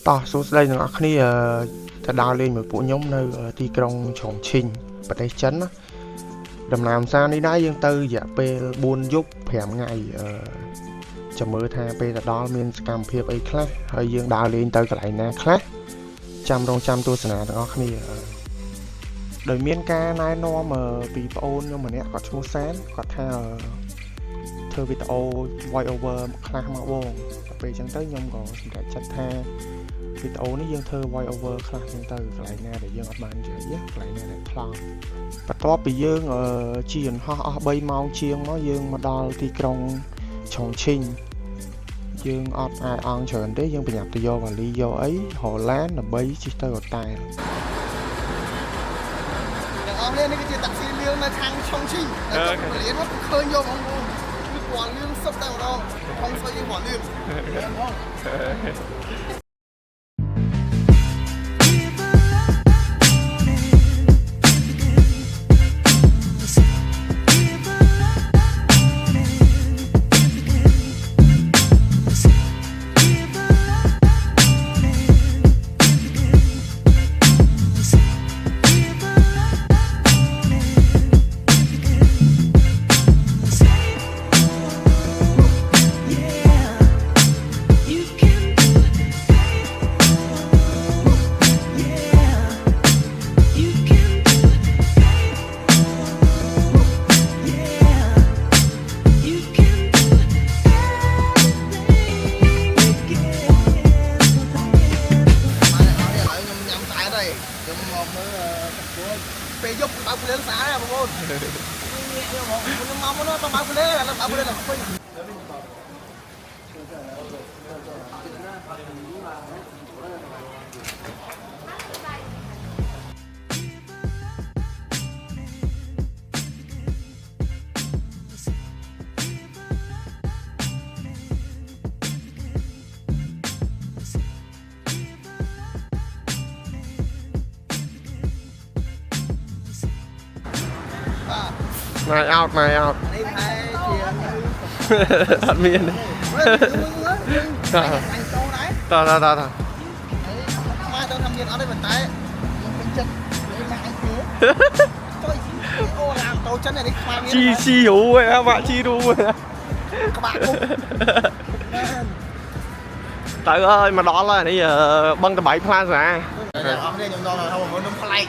តោះសួស្តីទាំងអស់គ្នាទៅដើរលេងមួយពួកខ្ញុំនៅទីក្រុងឆុងឈិងប្រទេសចិនណាដំណើរផ្សារនេះដែរយើងទៅរយៈពេល4យប់5ថ្ងៃចាំមើលថាពេលទៅដល់មានសកម្មភាពអីខ្លះហើយយើងដើរលេងទៅកន្លែងណាខ្លះចាំរងចាំទស្សនាទាំងអស់គ្នាដោយមានការណែនាំពីប្អូនខ្ញុំម្នាក់គាត់ឈ្មោះសានគាត់ថាធ្វើវីដេអូ voice over ខ្លះមកបងពេលអញ្ចឹងទៅខ្ញុំក៏សម្រេចចិត្តថាវីដេអូនេះយើងធ្វើ voice over ខ្លះអញ្ចឹងទៅកន្លែងណាដែលយើងអត់បាននិយាយកន្លែងណាដែលខ្លងបន្ទាប់ពីយើងជិះយន្តហោះអស់3ម៉ោងជាងមកយើងមកដល់ទីក្រុងឆុងឈិងយើងអត់អាចអងច្រើនទេយើងប្រញាប់ទៅយកវ៉ាលីយកអីហូឡែនដើម្បីជិះទៅហូតែលអស់នេះគឺជាតាក់ស៊ីលឿងនៅខាងឆុងឈិងរៀនមកឃើញយកបងប្អូនគឺពណ៌លឿងសុទ្ធតែម្ដងផងស្អីយើងពណ៌លឿងពេលយប់បើកភ្លើងស្អាតបងប្អូនខ្ញុំមកមកបើកភ្លើងឡើងបើកភ្លើងឡើងពេញMy out នេះថែជាអត់មានទេតើមកដល់ថាមានអត់ទេប៉ុន្តែខ្ញុំពេញចិត្តលេងណាអញទេចុយអូឡាមតូចិននេះខ្មៅមានជីរូហ៎បាក់ជីរូក្បាក់គុកទៅអើយមកដល់ហើយនេះបឹងតបៃផ្លាសាអស់នេះខ្ញុំដល់ថាបងប្អូននំប្លែក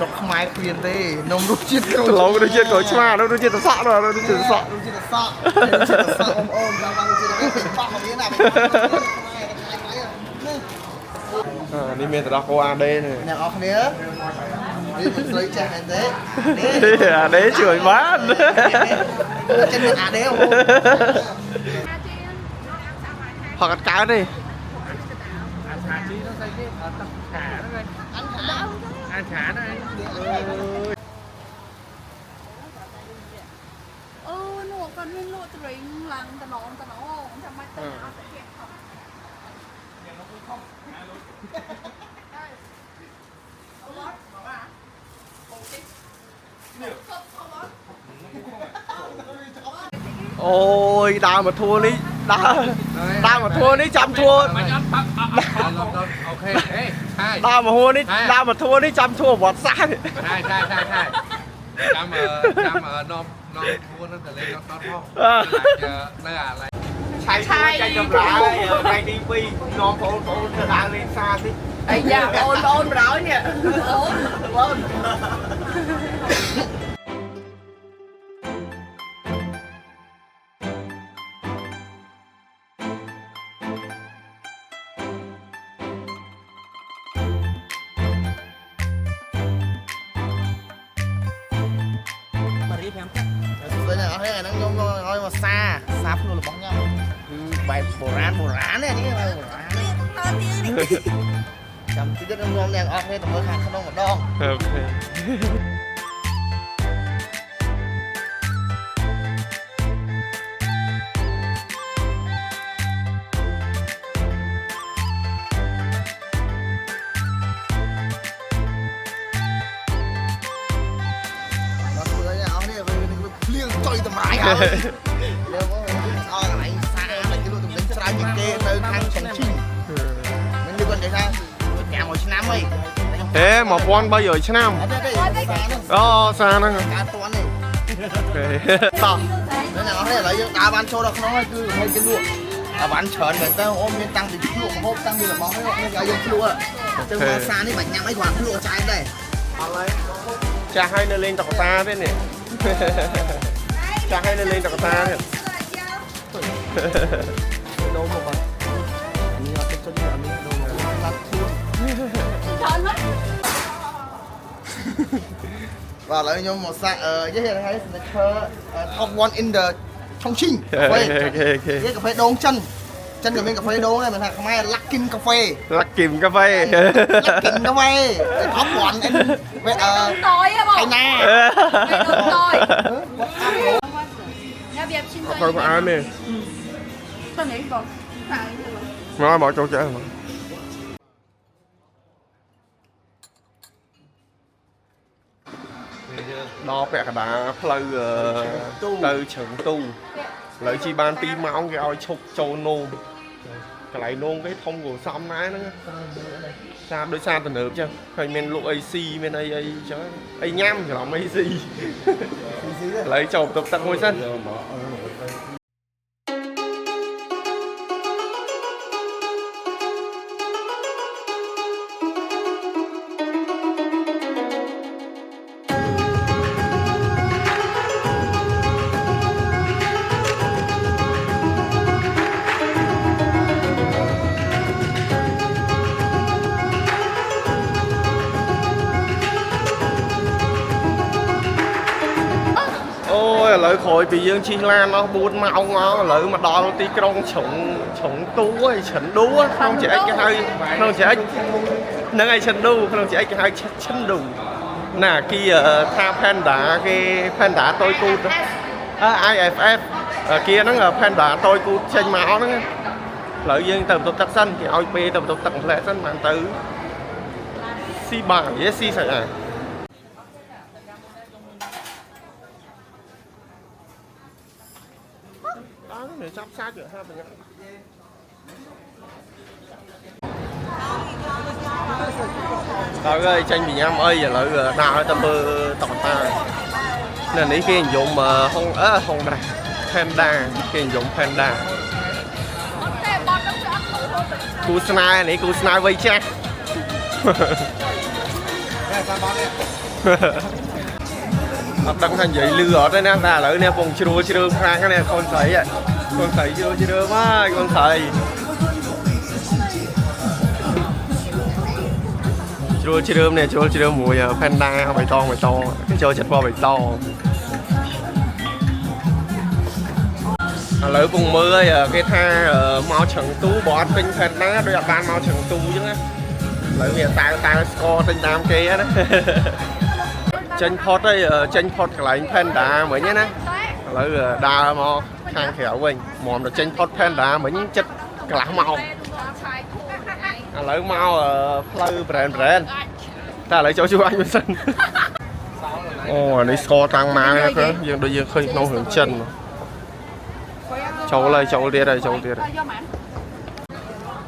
ស្រុកខ្មែរគ្មានទេនំរសជាតិក្រូចឡូវរសជាតិក្រូចឆ្មារសជាតិសក់រសជាតិសក់បងប្អូនចាំបានរសជាតិបោះមកមានណានេះមានត្រោះគោអាដេនេះអ្នកនរគ្នានេះមិនស្រីចាស់មែនទេអាដេជួយបានចិនមានអាដេបងប្អូនហកអត់កើតទេăn chả đó anh nuột con nguyên lụa từ lằng tao nó chẳng may tao nó sẽ kẹt không ôi đau mà thua đi đau mà thua đi chăm thua đau mà thua đi đau mà thua đi chăm thua bọt saiใช่จำน้องพูดนั่นแต่เล่นน้องพ่อจะเนื้ออะไรใช่ใจจำร้ายในทีวีน้องโผล่จะดังเลยซาสิไอ้ยาโอนร้อยเนี่ยโอน tôi nhà ở đây nó nhôm thôi mà xa luôn là bóng nhau bài bồ rán này chứ chầm tí đất nhôm đèn ở đây tầm mới hàng không đâu mà đo Nếu có anh xa là cái路tùng đánh trái những kê nơi khang chẳng chi គេថា500 ឆ្នាំអី ហេ1300ឆ្នាំ អត់ទេសាហ្នឹង អូសារហ្នឹង ការតន់នេះ អូខេតោះ nên là nó thấy là giờ ta bán cho được nó cứ hay cái lụa bán chởn người ta ôm miếng tăng thì lụa hộp tăng thì là món hết nên là dùng lụa từ mà xa đi bạch nhắm ấy còn lụa trái đây ចាស់ឲ្យនៅលេងតុក្កតាទេនេះចាស់ឲ្យនៅលេងតុក្កតាទេ đâu mà còn anh nhớ cái chân là mình đâu mà lát luôn Trời mất. và lại nhóm một sa giới thiệu hay sneaker top one in the Chongqing cà phê cái cà phê đốn chân chân của mình cà phê đốn này mình thằng mai Luckin cà phê លាក់គីមកាហ្វេ Luckin cà phê top one in Tôi á Thái bông. Na Mày đừng tôi. Nhà bếp xin អត់ tôi. ក៏អានទេ Tôi nghĩ bông. Phải rồi. មកចូលចាស់ ដល់ពាក់កណ្ដាលផ្លូវទៅជ្រឹងទូឥឡូវជីបាន2ម៉ោងគេឲ្យឈប់ចូលនោមកន្លែងនោមគេធំគួរសមណាស់ហ្នឹងតាមដោយសារទំនើបចឹងហើយមានលក់អីស៊ីមានអីចឹងអីញ៉ាំច្រឡំអីស៊ីឥឡូវចូលបន្ទប់ទឹកមួយសិន ឥឡូវក្រោយពីយើងជិះឡានអស់4ម៉ោងមកឥឡូវមកដល់ទីក្រុងជ្រុងទូហើយឆិនឌូក្នុងជាអិចគេហៅក្នុងជាអិចហ្នឹងហើយឆិនឌូក្នុងជាអិចគេហៅឆិនឌូណាគីថា Panda គេ Panda តូចគូតIFF គេហ្នឹង Panda តូចគូតចេញមកហ្នឹងឥឡូវយើងទៅបន្ទប់ទឹកសិនគេឲ្យពេលទៅបន្ទប់ទឹកផ្លែសិនបានទៅស៊ីបានយេស៊ីស្អីអា để chắp sát được ha mình rồi tranh bị nhám ơi giờ lại nào ta mơ tọt ta nên ý cái dùng mà không đà Panda cái dùng Panda cú sniper này cú sniper vây chắc đăng thành vậy lừa ở đây nè là lại nè vùng chưa khang cái này con sấy vậy con sấy chưa má con sấy chưa nè chưa mùi Panda bày to cái chơi chặt qua bày to lỡ vùng mưa cái tha mau chẳng tú bỏ tinh Panda đôi ban mau chẳng tú chứ á lỡ việc tao score tinh đam kia đó tranh pot ấy tranh pot lại Panda mới nhé nè lấy đa mò khang khéo quên mòn được tranh pot Panda mới chất cả màu lấy màu pleu brand ta lấy cho chú anh xin ồ này so tăng má cơ nhưng đôi dương khơi nông hưởng chân cháu đi đây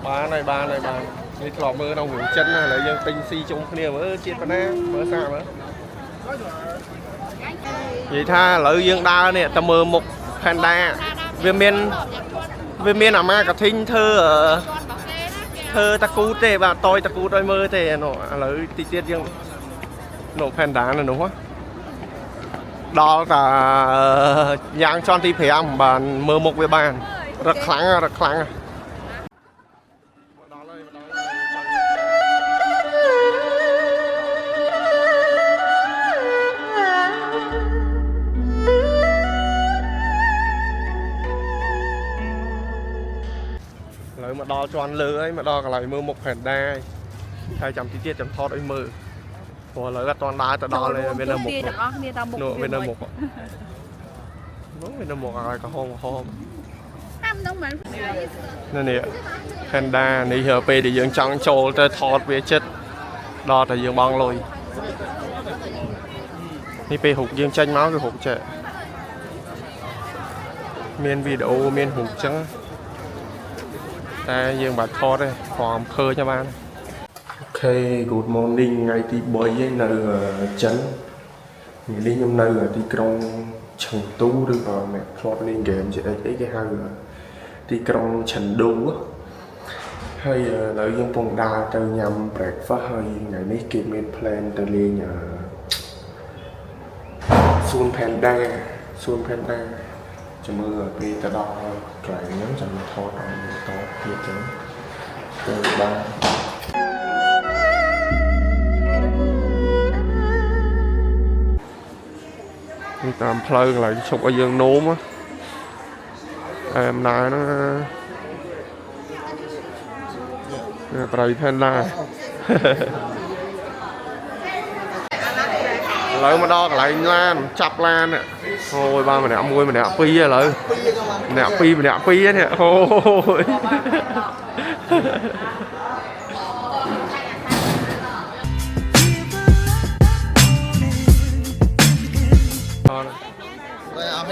ba này đi lò mưa nông hưởng chân này lấy dương tinh si chung kia mới chết vào nè mới sao nữa vậy tha lợi dương đa nè ta mơ một Panda viên miên à ma cả thinh thơ ta cú tê bà tôi ta cú đôi mơ tê nọ lợi tí tiết dương nổ Panda này đúng không đó là dạng cho tí phải ăn bàn mơ một với bàn rất kháng mà đo cho ăn lư ấy mà đo cả lại mưa một Panda 200 tí tiết chấm thọt ấy mưa rồi lấy là toàn đá ta đo lên bên là một nụ bên là một nó bên là một ai cả hôm nên nè Panda này HP để dương trắng trâu ta thọt về chất đo ta dương băng lôiนี่ไปหกdương tranh máu cái hộp trẻ miền video miền hụt trắng ta dương bạc thọt đây còn khơi cho bạn Good morning ថ្ងៃទី3ឯនៅចិនថ្ងៃនេះខ្ញុំនៅទីក្រុងឆឹងទូឬក៏អ្នកធ្លាប់លេងហ្គេមជាអីគេហៅទីក្រុងឆិនឌូហើយឥឡូវយើងកំពុងដើរទៅញ៉ាំ breakfast ហើយថ្ងៃនេះគេមាន plan ទៅលេងសួន Panda ចាំមើលពេលទៅដល់កន្លែងហ្នឹងចាំថតឲ្យតទៀតចឹងទៅបាននេះតាមផ្លូវកន្លែងឈប់ឲ្យយើងនោមណាហ្នឹងប្រៃ Panda ឥឡូវមកដល់កន្លែងឡានចាប់ឡានអូយបានម្នាក់មួយម្នាក់ពីរឥឡូវម្នាក់ពីរនេះអូយ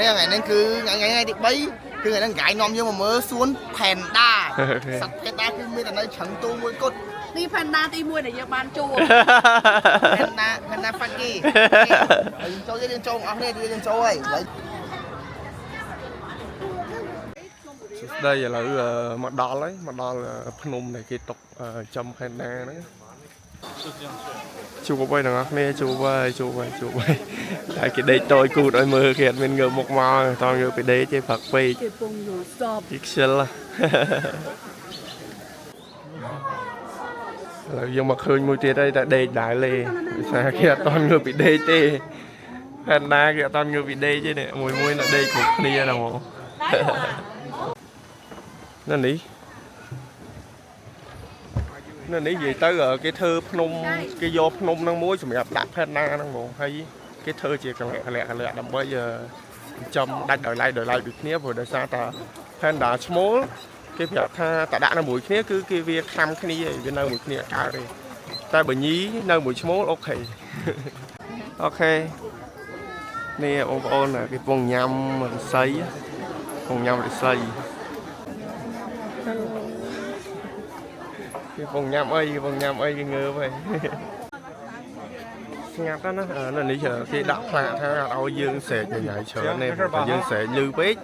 ថ្ងៃនេះគឺថ្ងៃទី3គឺថ្ងៃហ្នឹងកាយនាំយើងមកមើលសួន Panda សត្វ Panda គឺមានតែនៅឆឹងទូមួយគត់នេះ Panda ទី1ដែលយើងបានជួប Panda Funky យើងចូលអស់គ្នាយើងចូលហើយស្ដីឥឡូវមកដល់ហើយមកដល់ភ្នំដែលគេຕົកចំ Panda ហ្នឹងជួបហើយទាំងអស់គ្នាជួបហើយតែគេដេកតូចគូតឲ្យមើលគេអត់មានងើបមុខមកតងងើបពីដេកទេផឹកពេកគេពងយល់សពគេខ្ជិលឥឡូវយើងមកឃើញមួយទៀតហើយតែដេកដែរលេដោយសារគេអត់តងងើបពីដេកទេ Panda គេអត់តងងើបពីដេកទេនេះមួយនៅដេកគ្រប់គ្នាហ្នឹងហ្មងនៅនេះនិយាយទៅគេធ្វើភ្នំគេយកភ្នំហ្នឹងមួយសម្រាប់ដាក់ Panda ហ្នឹងហ្មងហើយគេធ្វើជាកលៈដើម្បីចំដាច់ដោយឡែកដូចគ្នាព្រោះដោយសារតា Panda ឈ្មោលគេប្រាប់ថាតដាក់នៅមួយគ្នាគឺគេវាខំគ្នាវានៅមួយគ្នាកើតទេតែបើញីនៅមួយឈ្មោលអូខេនេះបងប្អូនគេកំពុងញ៉ាំរស័យគេកំពុងញ៉ាំអីគេងើបហើយស្ងាត់ណាស់នៅនេះគេដាក់ផ្លាកថាអត់ឲ្យយើងស្រែកញ៉ៃច្រើនទេព្រោះយើងស្រែកលឺពេក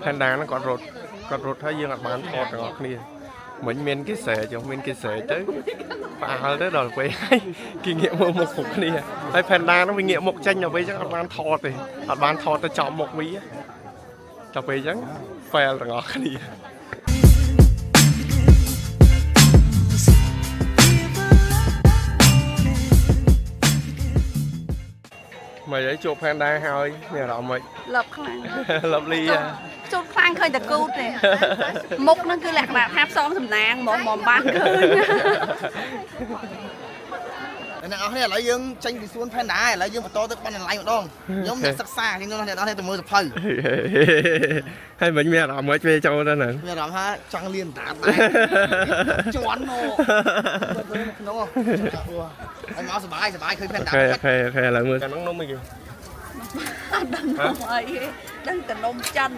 Panda ហ្នឹងគាត់រត់ហើយយើងអត់បានថតទាំងអស់គ្នាមិញមានគេស្រែកទៅផ្អើលទៅដល់ពេលហើយគេងាកមើលមុខគ្រប់គ្នាហើយ Panda ហ្នឹងវាងាកមុខចេញដល់ពេលអញ្ចឹងអត់បានថតទេអត់បានថតទៅចំមុខវាដល់ពេលអញ្ចឹង fail ទាំងអស់គ្នាមកឲ្យជួប Panda ហើយមានអារម្មណ៍មិនលប់ខ្លាំងលប់លីជួបខ្លាំងឃើញតែគូតទេមុខហ្នឹងគឺលក្ខណៈថាផ្សំសំណាងហ្មងបានឃើញអ្នកអស់គ្នាឥឡូវយើងចេញពីសួន Panda ឥឡូវយើងបន្តទៅបណ្ណាល័យម្ដងខ្ញុំអ្នកសិក្សាខ្ញុំអ្នកអស់គ្នាទៅមើលសភៅហើយមិញមានអារម្មណ៍មិនពេលចូលទៅហ្នឹងមានអារម្មណ៍ថាចង់លៀនតាជន់មកក្នុងហើយមកសบายឃើញ Panda អូខេឥឡូវមើលកាន់នំអីគេអត់ដឹងនំអីទេដឹងតែនំចិន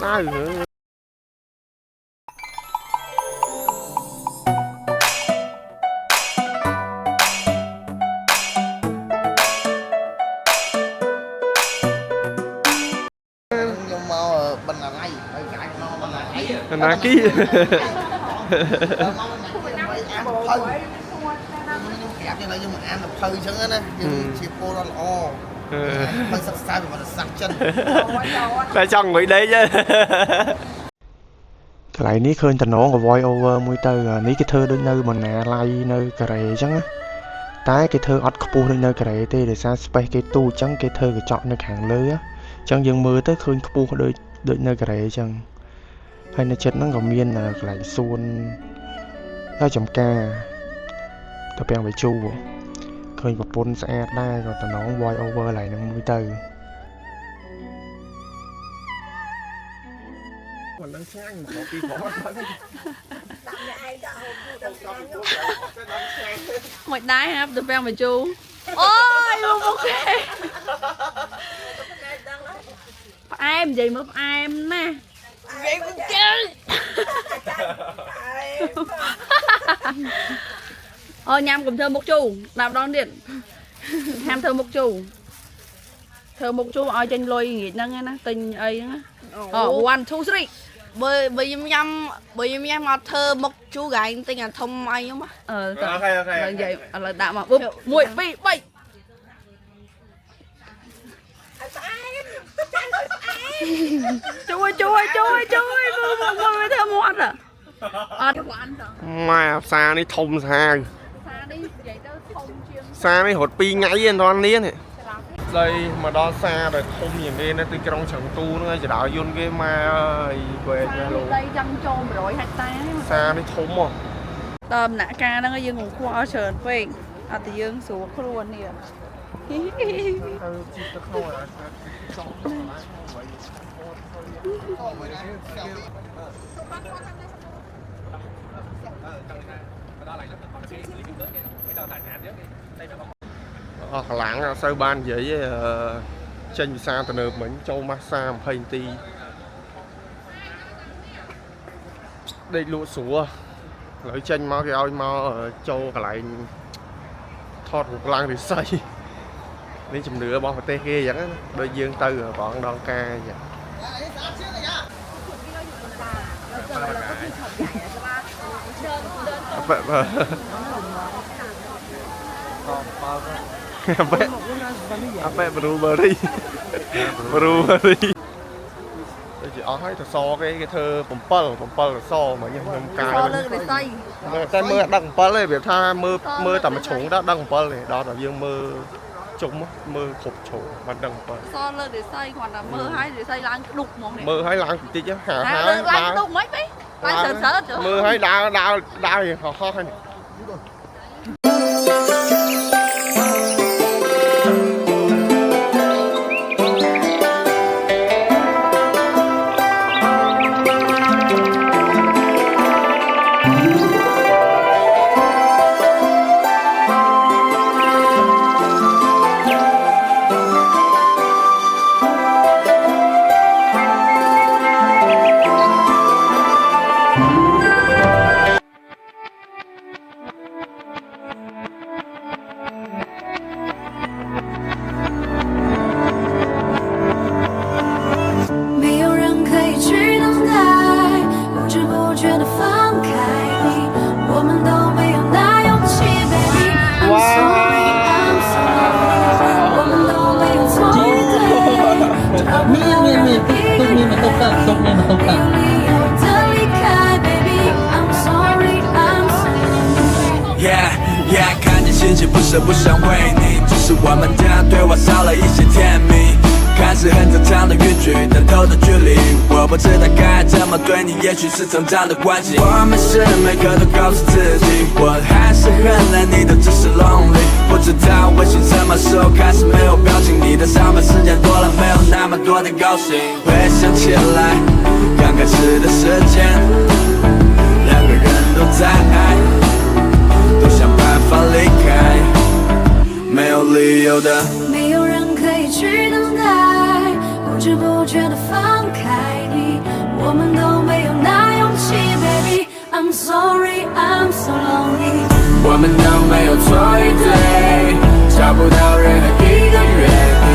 ដៅបណ្ណាល័យហើយកាយមកបណ្ណាល័យណាគីខ្ញុំប្រាប់យើងមកអានសភៅអញ្ចឹងណាយើងជាពលរដ្ឋល្អហើយសិក្សាពីប្រវត្តិសាស្ត្រចិនតែចង់ងុយដេកទេកន្លែងនេះឃើញតំណង voice over មួយទៅនេះគេធ្វើដូចនៅបណ្ណាល័យនៅកូរ៉េអញ្ចឹងតែគេធ្វើអត់ខ្ពស់ដូចនៅកូរ៉េទេដោយសារ space គេទូអញ្ចឹងគេធ្វើកញ្ចក់នៅខាងលើអញ្ចឹងយើងមើលទៅឃើញខ្ពស់ដូចនៅកូរ៉េអញ្ចឹងហើយនៅចិត្តហ្នឹងក៏មានកន្លែងសួនហើយចំការទៅពាំងវិជូឃើញប្រពន្ធស្អាតដែរក៏តំណង voice over កន្លែងហ្នឹងមួយទៅ còn đang sang có kỳ khó Ngoài đáy hả, tụi bèo mà chú. Ôi, ok. Em gì mà em nè. Vậy cũng chứ. Thôi nhằm cùng thơ một chú, làm đón điện. Ham thơ một chú. Thơ một chú ở trên lôi nghỉ nâng á, tình ấy á. 1, 2, 3 bởi vì em mà thơ một chú gái tên là thông ai không á. Ok. Là vậy là đạo mà búp. 1, 2, 3. Chú ơi, thơ một à. mà xa đi thông xa Xa đi, vậy đó thông chiêng. xa đi hột pi ngay anh đoan liên này đây mà đó xa rồi thông nhìn bên nó từ cái trong chẳng tu nó chỉ đạo yun cái mà ơi về nhà luôn Đây trăm trôn rồi hectare. xa đi thông mà Tôm nã ca nó dương ngủ khoa sờn phê. À thì dương xuống luôn nè. lãng sau ban vậy trên xa từ nửa mình châu massage hay ti đây lụa sủa lấy chân máu cái oi máu châu cả lại thọt một lăng thì xây đến chùm nửa bao tê kia vậy đôi dương tư rồi bọn đòn ca vậy apa blueberry chỉ ó hay so cái thơ bumper là so mà nhưng cài Cho lên để xây. tay mưa đằng bumper này việc tha mưa tầm trúng đó đằng bumper này đó là dương mưa trúng mưa khục trúng mà đằng bumper So lên để xây còn là mơ hay để xây láng đục mong này. mưa hay láng tí chứ hả Láng đục mấy mấy. Láng sợ chứ. mưa hay đau gì khó khăn Yeah， 看见星星不是不想为你，只是我们的对话少了一些甜蜜。看似很正常的语句，但透的距离，我不知道该怎么对你，也许是成长的关系。我们时时每刻都告诉自己，我还是很爱你的，只是 lonely。不知道微信什么时候开始没有表情，你的上班时间多了，没有那么多的高兴。回想起来，刚开始的时间，两个人都在爱。都想办法离开，没有理由的，没有人可以去等待，不知不觉的放开你，我们都没有那勇气 ，baby。I'm sorry, I'm so lonely。我们都没有错与对，找不到任何一个原因。